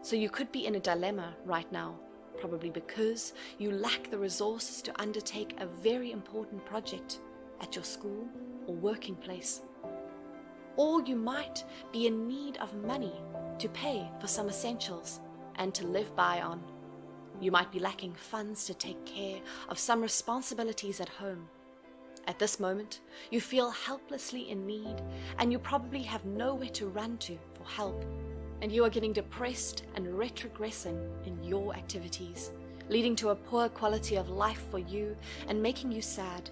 So you could be in a dilemma right now, probably because you lack the resources to undertake a very important project at your school or working place. Or you might be in need of money to pay for some essentials and to live by on. You might be lacking funds to take care of some responsibilities at home. At this moment, you feel helplessly in need, and you probably have nowhere to run to for help. And you are getting depressed and retrogressing in your activities, leading to a poor quality of life for you and making you sad.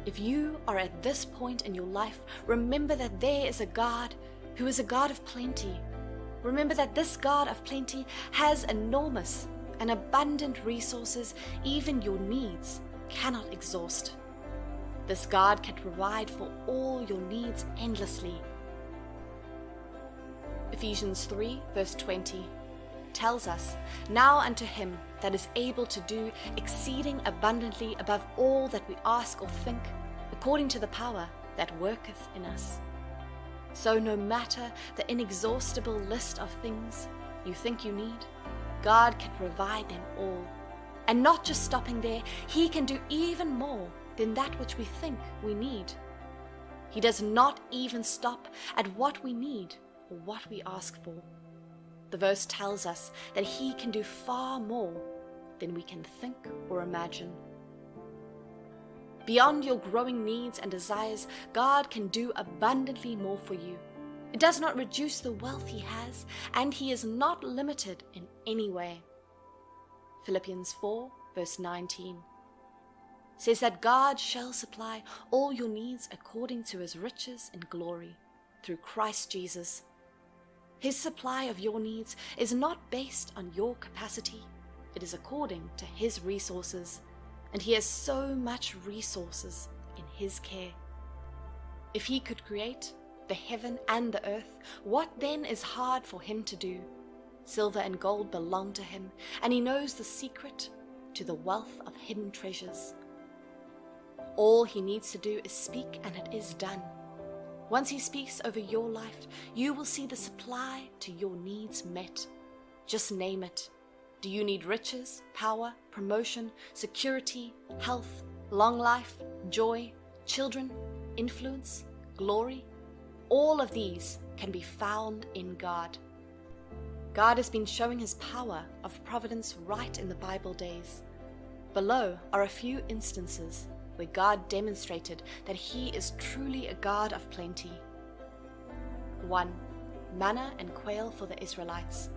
If you are at this point in your life, remember that there is a God who is a God of plenty. Remember that this God of plenty has enormous and abundant resources even your needs cannot exhaust. This God can provide for all your needs endlessly. Ephesians 3 verse 20 tells us, "Now unto him that is able to do exceeding abundantly above all that we ask or think, according to the power that worketh in us." So no matter the inexhaustible list of things you think you need, God can provide them all. And not just stopping there, he can do even more than that which we think we need. He does not even stop at what we need or what we ask for. The verse tells us that he can do far more than we can think or imagine. Beyond your growing needs and desires, God can do abundantly more for you. It does not reduce the wealth he has, and he is not limited in any way. Philippians 4 verse 19 says that God shall supply all your needs according to his riches in glory through Christ Jesus. His supply of your needs is not based on your capacity. It is according to his resources, and he has so much resources in his care. If he could create the heaven and the earth, what then is hard for him to do? Silver and gold belong to him, and he knows the secret to the wealth of hidden treasures. All he needs to do is speak, and it is done. Once he speaks over your life, you will see the supply to your needs met. Just name it. Do you need riches, power, promotion, security, health, long life, joy, children, influence, glory? All of these can be found in God. God has been showing his power of providence right in the Bible days. Below are a few instances where God demonstrated that he is truly a God of plenty. 1. Manna and quail for the Israelites.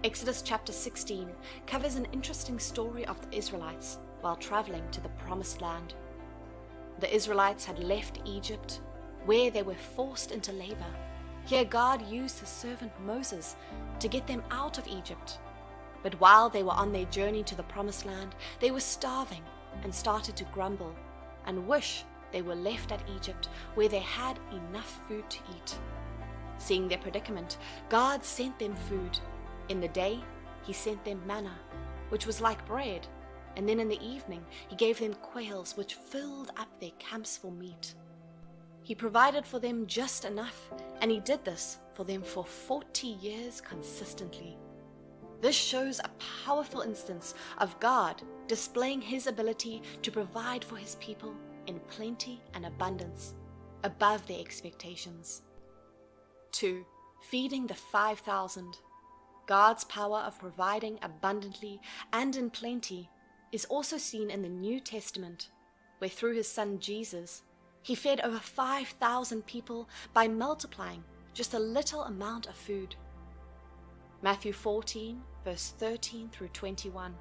Exodus chapter 16 covers an interesting story of the Israelites while traveling to the Promised Land. The Israelites had left Egypt, where they were forced into labor. Here God used his servant Moses to get them out of Egypt. But while they were on their journey to the Promised Land, they were starving and started to grumble and wish they were left at Egypt, where they had enough food to eat. Seeing their predicament, God sent them food. In the day, he sent them manna, which was like bread, and then in the evening he gave them quails, which filled up their camps for meat. He provided for them just enough, and he did this for them for 40 years consistently. This shows a powerful instance of God displaying his ability to provide for his people in plenty and abundance, above their expectations. 2. Feeding the 5,000. God's power of providing abundantly and in plenty is also seen in the New Testament, where through his son Jesus, he fed over 5,000 people by multiplying just a little amount of food. Matthew 14, verse 13 through 21,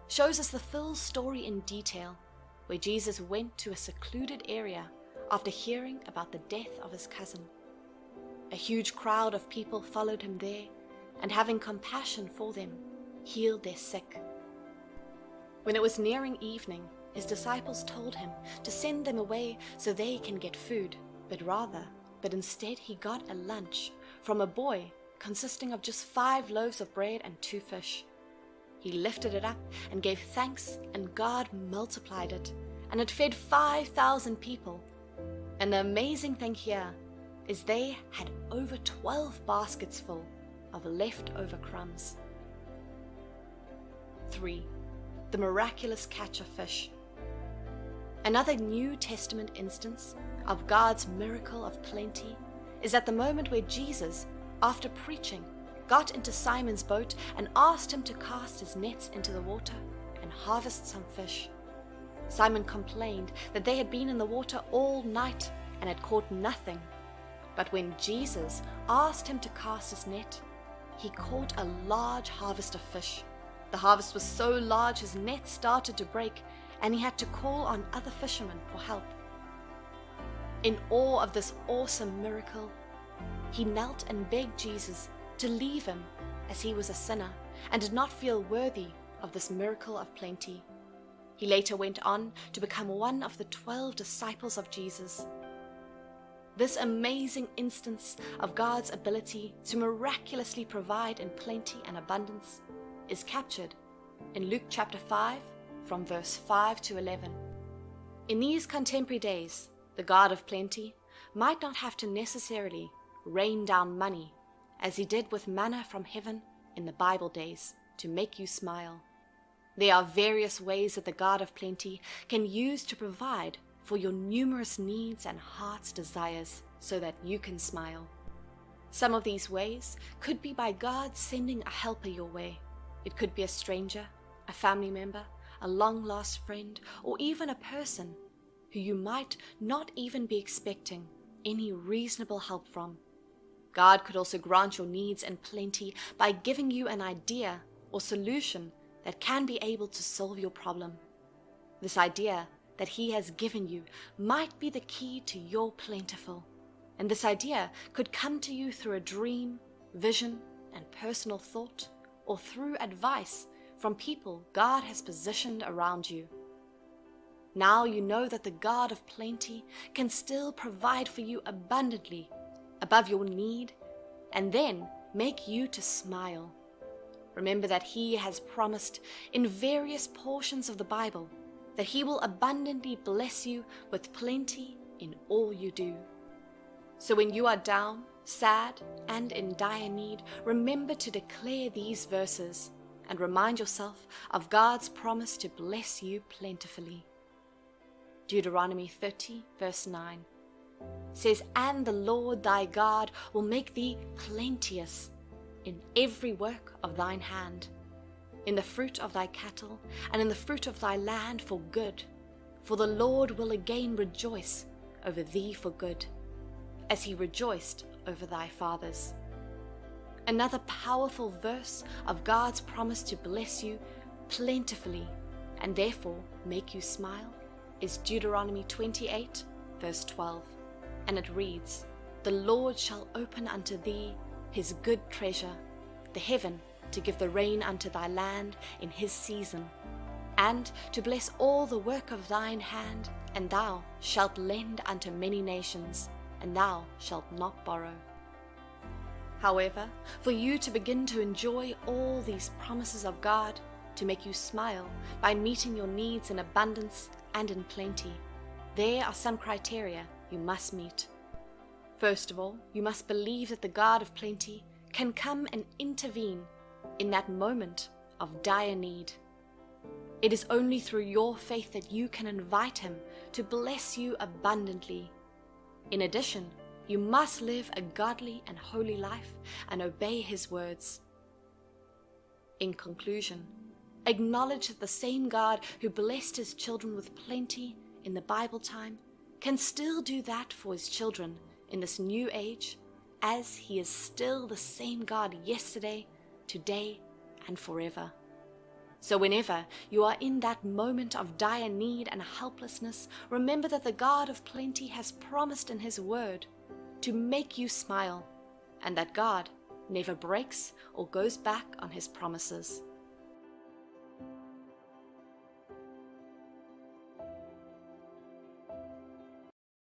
shows us the full story in detail, where Jesus went to a secluded area after hearing about the death of his cousin. A huge crowd of people followed him there, and having compassion for them, healed their sick. When it was nearing evening, his disciples told him to send them away so they can get food, but instead he got a lunch from a boy consisting of just 5 loaves of bread and 2 fish. He lifted it up and gave thanks, and God multiplied it, and it fed 5,000 people. And the amazing thing here is they had over 12 baskets full, of leftover crumbs. 3. The miraculous catch of fish. Another New Testament instance of God's miracle of plenty is at the moment where Jesus, after preaching, got into Simon's boat and asked him to cast his nets into the water and harvest some fish. Simon complained that they had been in the water all night and had caught nothing. But when Jesus asked him to cast his net, he caught a large harvest of fish. The harvest was so large his net started to break, and he had to call on other fishermen for help. In awe of this awesome miracle, he knelt and begged Jesus to leave him, as he was a sinner and did not feel worthy of this miracle of plenty. He later went on to become one of the 12 disciples of Jesus. This amazing instance of God's ability to miraculously provide in plenty and abundance is captured in Luke chapter 5 from verse 5 to 11. In these contemporary days, the God of plenty might not have to necessarily rain down money as he did with manna from heaven in the Bible days to make you smile. There are various ways that the God of plenty can use to provide for your numerous needs and heart's desires so that you can smile. Some of these ways could be by God sending a helper your way. It could be a stranger, a family member, a long-lost friend, or even a person who you might not even be expecting any reasonable help from. God could also grant your needs in plenty by giving you an idea or solution that can be able to solve your problem. This idea that He has given you might be the key to your plentiful, and this idea could come to you through a dream, vision, and personal thought, or through advice from people God has positioned around you. Now you know that the God of plenty can still provide for you abundantly, above your need, and then make you to smile. Remember that He has promised in various portions of the Bible that He will abundantly bless you with plenty in all you do. So when you are down, sad, and in dire need, remember to declare these verses and remind yourself of God's promise to bless you plentifully. Deuteronomy 30 verse 9 says, "And the Lord thy God will make thee plenteous in every work of thine hand, in the fruit of thy cattle, and in the fruit of thy land for good. For the Lord will again rejoice over thee for good, as He rejoiced over thy fathers." Another powerful verse of God's promise to bless you plentifully and therefore make you smile is Deuteronomy 28 verse 12, and it reads, "The Lord shall open unto thee His good treasure, the heaven, to give the rain unto thy land in his season, and to bless all the work of thine hand, and thou shalt lend unto many nations, and thou shalt not borrow." However, for you to begin to enjoy all these promises of God to make you smile by meeting your needs in abundance and in plenty, there are some criteria you must meet. First of all, you must believe that the God of plenty can come and intervene in that moment of dire need. It is only through your faith that you can invite Him to bless you abundantly. In addition, you must live a godly and holy life and obey His words. In conclusion, acknowledge that the same God who blessed His children with plenty in the Bible time can still do that for His children in this new age, as He is still the same God yesterday, today, and forever. So whenever you are in that moment of dire need and helplessness, remember that the God of plenty has promised in His word to make you smile, and that God never breaks or goes back on His promises.